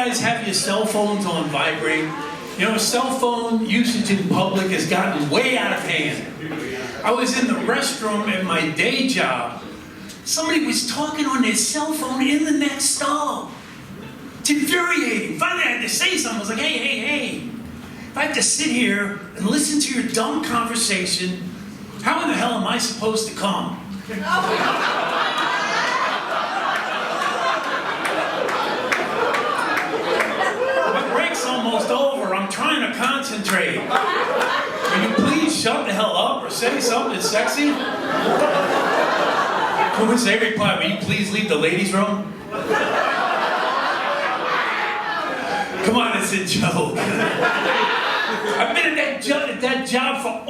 guys have your cell phones on vibrate? You know, cell phone usage in public has gotten way out of hand. I was in the restroom at my day job. Somebody was talking on their cell phone in the next stall. It's infuriating. Finally, I had to say something. I was like, hey. If I have to sit here and listen to your dumb conversation, how in the hell am I supposed to come? My break's almost over. I'm trying to concentrate. Will you please shut the hell up or say something sexy? Who would say reply, will you please leave the ladies' room? Come on, it's a joke. I've been at that job for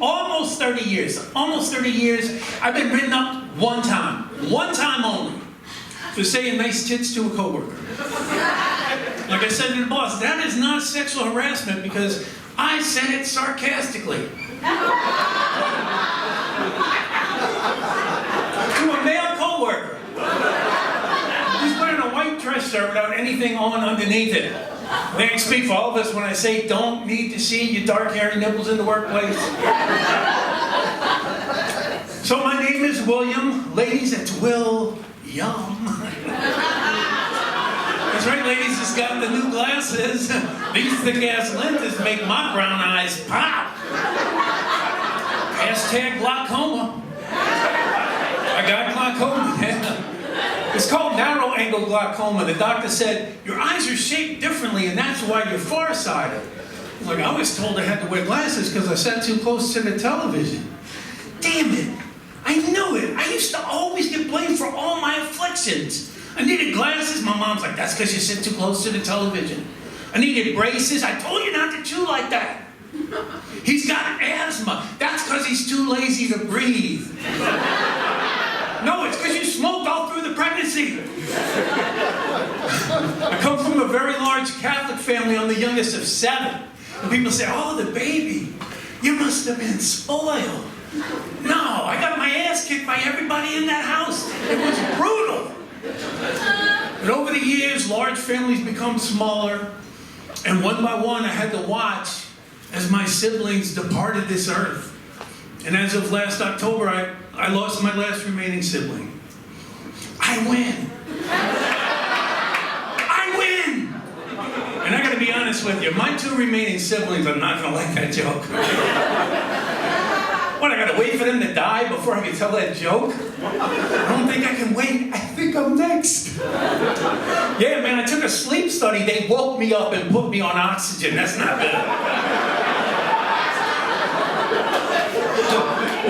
almost 30 years. Almost 30 years. I've been written up one time only, for saying nice tits to a coworker. Like I said to the boss, that is not sexual harassment because I said it sarcastically. To a male coworker. He's wearing a white dress shirt without anything on underneath it. They can speak for all of us when I say don't need to see your dark hairy nipples in the workplace. So my name is William. Ladies, it's Will Yum. That's right, ladies, just got the new glasses. These thick-ass lenses make my brown eyes pop. Hashtag glaucoma. I got glaucoma. It's called narrow angle glaucoma. The doctor said, your eyes are shaped differently and that's why you're farsighted. Like, I was told I had to wear glasses because I sat too close to the television. Damn it. I knew it. I used to always get blamed for all my afflictions. I needed glasses. My mom's like, that's because you sit too close to the television. I needed braces. I told you not to chew like that. He's got asthma. That's because he's too lazy to breathe. No, it's because you smoked all through the pregnancy. I come from a very large Catholic family. I'm the youngest of 7. And people say, oh, the baby. You must have been spoiled. No, I got my ass kicked by everybody in that house. It was brutal. But over the years, large families become smaller. And one by one, I had to watch as my siblings departed this earth. And as of last October, I lost my last remaining sibling. I win. I win! And I gotta be honest with you, my 2 remaining siblings are not gonna like that joke. What, I gotta wait for them to die before I can tell that joke? I don't think I can wait. I think I'm next. Yeah, man, I took a sleep study. They woke me up and put me on oxygen. That's not good.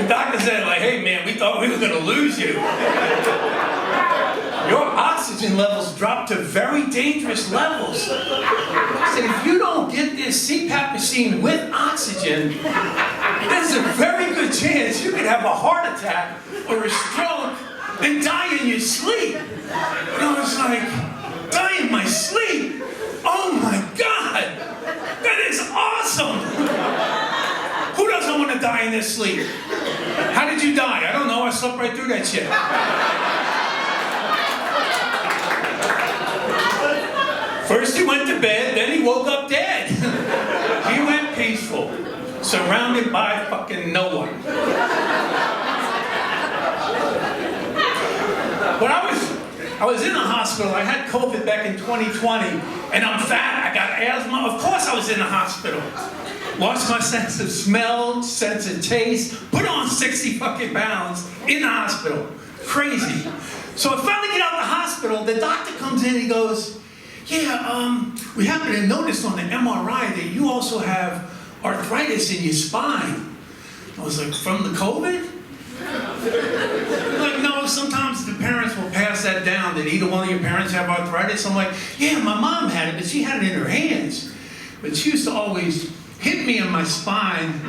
The doctor said, like, hey, man, we thought we were going to lose you. Your oxygen levels dropped to very dangerous levels. I said, if you don't get this CPAP machine with oxygen, there's a very good chance you could have a heart attack or a stroke and die in your sleep. And I was like, die in my sleep? Oh, my God. That is awesome. Who doesn't want to die in their sleep? How did you die? I don't know. I slept right through that shit. First he went to bed, then he woke up dead. He went peaceful, surrounded by fucking no one. When I was in the hospital. I had COVID back in 2020, and I'm fat. I got asthma. Of course I was in the hospital. Lost my sense of smell, sense of taste, put on 60 fucking pounds in the hospital. Crazy. So I finally get out of the hospital. The doctor comes in and he goes, yeah, we happen to notice on the MRI that you also have arthritis in your spine. I was like, from the COVID? Like, no, sometimes the parents will pass that down. Did either one of your parents have arthritis? I'm like, yeah, my mom had it, but she had it in her hands. But she used to always hit me in my spine.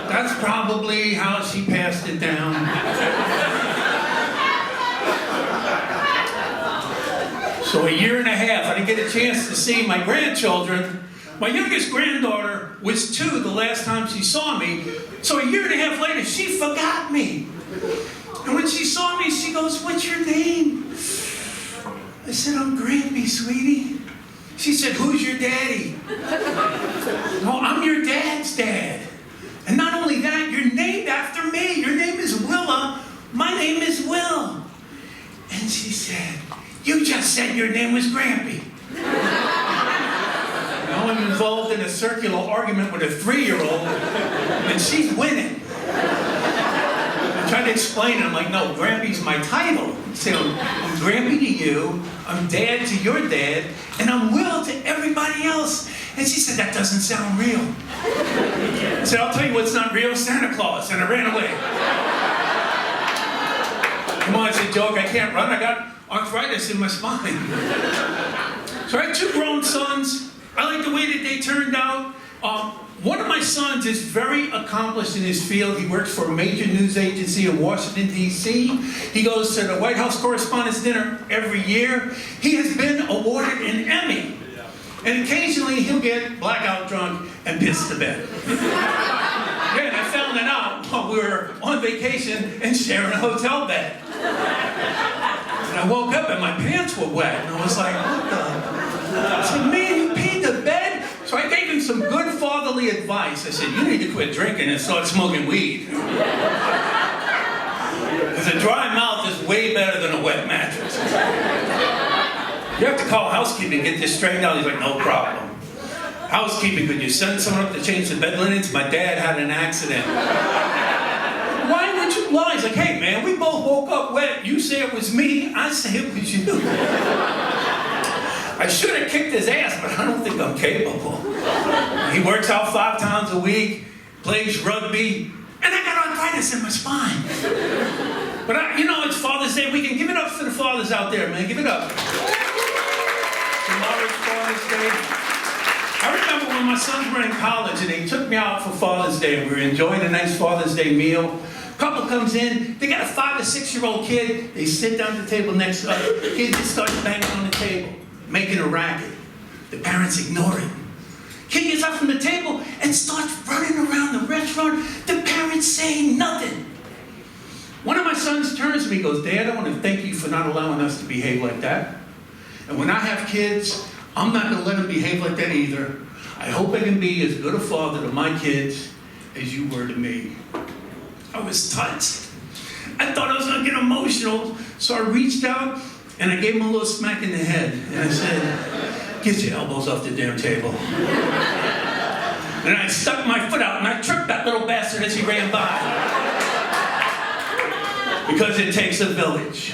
That's probably how she passed it down. So a year and a half, I didn't get a chance to see my grandchildren. My youngest granddaughter was 2 the last time she saw me. So a year and a half later, she forgot me. And when she saw me, she goes, what's your name? I said, I'm Grampy, sweetie. She said, who's your daddy? No, I'm your dad's dad. And not only that, you're named after me. Your name is Willa. My name is Will. And she said, you just said your name was Grampy. Now I'm involved in a circular argument with a 3-year-old, and she's winning. I'm trying to explain it. I'm like, no, Grampy's my title. So I'm Grampy to you, I'm Dad to your dad, and I'm Will to everybody else. And she said, that doesn't sound real. I said, I'll tell you what's not real, Santa Claus. And I ran away. Come on, it's a joke. I can't run. I got arthritis in my spine. So I had 2 grown sons. I like the way that they turned out. One of my sons is very accomplished in his field. He works for a major news agency in Washington, D.C. He goes to the White House Correspondents' Dinner every year. He has been awarded an Emmy. And occasionally he'll get blackout drunk and piss the bed. Yeah, and I found that out while we were on vacation and sharing a hotel bed. And I woke up and my pants were wet. And I was like, what the? I said, man, you peed the bed? So I gave him some good fatherly advice. I said, you need to quit drinking and start smoking weed. Because a dry mouth is way better than a wet mattress. You have to call housekeeping, get this straightened out. He's like, no problem. Housekeeping, could you send someone up to change the bed linens? My dad had an accident. Why would you lie? He's like, hey man, we both woke up wet. You say it was me, I say it was you. I should have kicked his ass, but I don't think I'm capable. He works out 5 times a week, plays rugby, and I got arthritis in my spine. But it's Father's Day. We can give it up for the fathers out there, man. Give it up. Tomorrow's Father's Day. I remember when my sons were in college and they took me out for Father's Day. We were enjoying a nice Father's Day meal. Couple comes in, they got a 5 or 6-year-old kid. They sit down at the table next to us. The kid just starts banging on the table, making a racket. The parents ignore it. Kid gets up from the table and starts running around the restaurant. The parents say nothing. One of my sons turns to me and goes, Dad, I want to thank you for not allowing us to behave like that. And when I have kids, I'm not going to let them behave like that either. I hope I can be as good a father to my kids as you were to me. I was touched. I thought I was going to get emotional, so I reached out and I gave him a little smack in the head. And I said, get your elbows off the damn table. And I stuck my foot out and I tripped that little bastard as he ran by. Because it takes a village.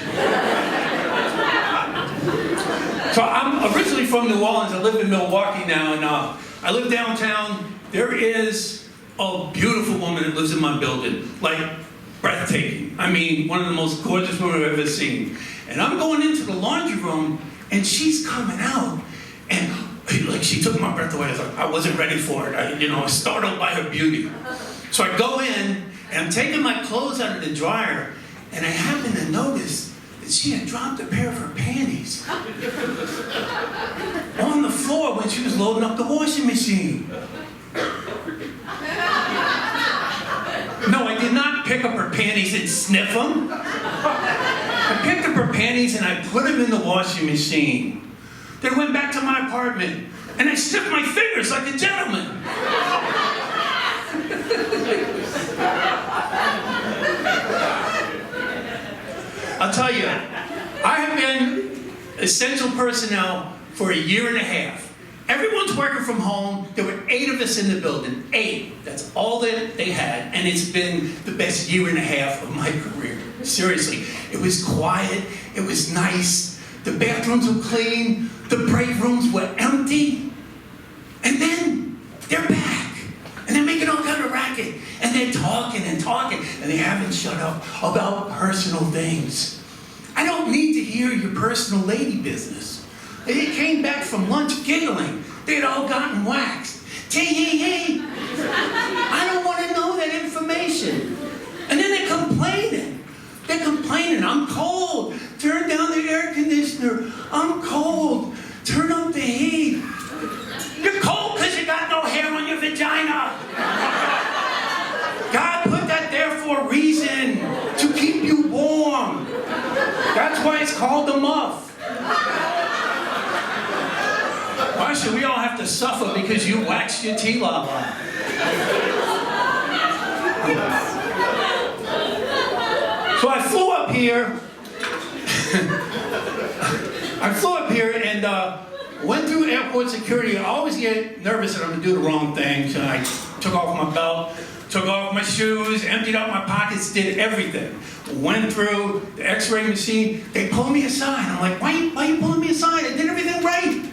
So I'm originally from New Orleans. I live in Milwaukee now, and I live downtown. There is a beautiful woman that lives in my building, like breathtaking. I mean, one of the most gorgeous women I've ever seen. And I'm going into the laundry room, and she's coming out, and like she took my breath away. I wasn't ready for it. I was startled by her beauty. So I go in, and I'm taking my clothes out of the dryer, and I happen to notice that she had dropped a pair of her panties on the floor when she was loading up the washing machine. No, I did not pick up her panties and sniff them. I picked up her panties and I put them in the washing machine. Then I went back to my apartment and I sniffed my fingers like a gentleman. I'll tell you, I have been essential personnel for a year and a half. Everyone's working from home. There were 8 of us in the building. 8. That's all that they had. And it's been the best year and a half of my career. Seriously. It was quiet. It was nice. The bathrooms were clean. The break rooms were empty. And then they're back. And they're making all kind of racket. And they're talking and talking. And they haven't shut up about personal things. I don't need to hear your personal lady business. They came back from lunch giggling. They'd all gotten waxed. Hey. I don't want to know that information. And then they're complaining. I'm cold. Turn down the air conditioner. I'm cold. Turn up the heat. You're cold because you got no hair on your vagina. God put that there for a reason. To keep you warm. That's why it's called a muff. your T-la-la. So I flew up here. And went through airport security. I always get nervous that I'm gonna do the wrong thing. So I took off my belt, took off my shoes, emptied out my pockets, did everything. Went through the x-ray machine. They pulled me aside. I'm like, why are you pulling me aside? I did everything right.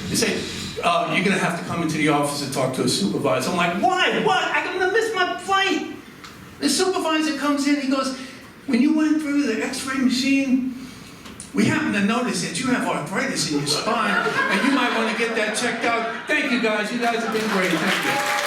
They say, you're gonna have to come into the office and talk to a supervisor. I'm like, why? What? I'm gonna miss my flight. The supervisor comes in, he goes, when you went through the x-ray machine, we happen to notice that you have arthritis in your spine, and you might want to get that checked out. Thank you guys. You guys have been great. Thank you.